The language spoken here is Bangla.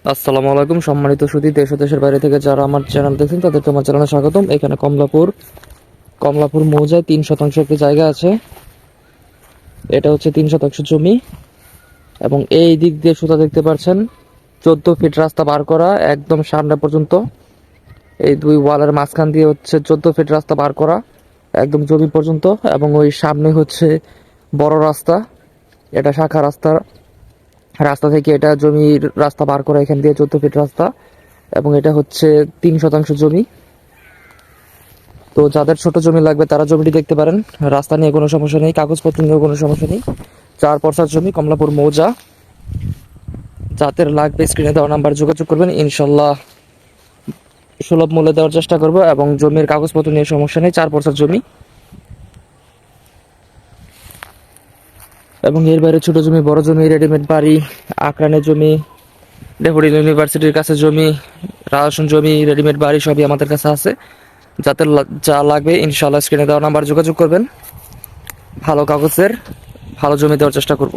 আসসালামু আলাইকুম সম্মানিত সুধী, দেশ ও দেশের বাইরে থেকে যারা আমার চ্যানেল দেখছেন তাদের তোমার চ্যানেলে স্বাগতম। এখানে কমলাপুর মৌজায় 3 শতাংশ একটি জায়গা আছে। এটা হচ্ছে 3 শতাংশ জমি এবং এই দিক দিয়ে সুতা দেখতে পাচ্ছেন 14 ফিট রাস্তা বার করা একদম সামনে পর্যন্ত। এই দুই ওয়ালের মাঝখান দিয়ে হচ্ছে 14 ফিট রাস্তা বার করা একদম জমি পর্যন্ত, এবং ওই সামনে হচ্ছে বড় রাস্তা, এটা শাখা রাস্তা। রাস্তা থেকে এটা জমির রাস্তা বার করা, এখান দিয়ে 14 ফিট রাস্তা, এবং এটা হচ্ছে 3 শতাংশ জমি। তো যাদের ছোট জমি লাগবে তারা জমিটি দেখতে পারেন। রাস্তা নিয়ে কোনো সমস্যা নেই, কাগজপত্র নিয়েও কোনো সমস্যা নেই। 4 পরসার জমি, কমলাপুর মৌজা। যাদের লাগবে স্ক্রিনে দেওয়া নাম্বার যোগাযোগ করবেন, ইনশাল্লাহ সুলভ মূল্যে দেওয়ার চেষ্টা করব। এবং জমির কাগজপত্র নিয়ে সমস্যা নেই, 4 পরসার জমি। এবং এর বাইরে ছোট জমি, বড় জমি, রেডিমেড বাড়ি, আকরানের জমি, ডেপুটি ইউনিভার্সিটির কাছে জমি, রাজস্ব জমি, রেডিমেড বাড়ি সবই আমাদের কাছে আছে। যাদের যা লাগবে ইনশাল্লাহ স্ক্রিনে দেওয়া নাম্বার যোগাযোগ করবেন। ভালো কাগজের ভালো জমি দেওয়ার চেষ্টা করব।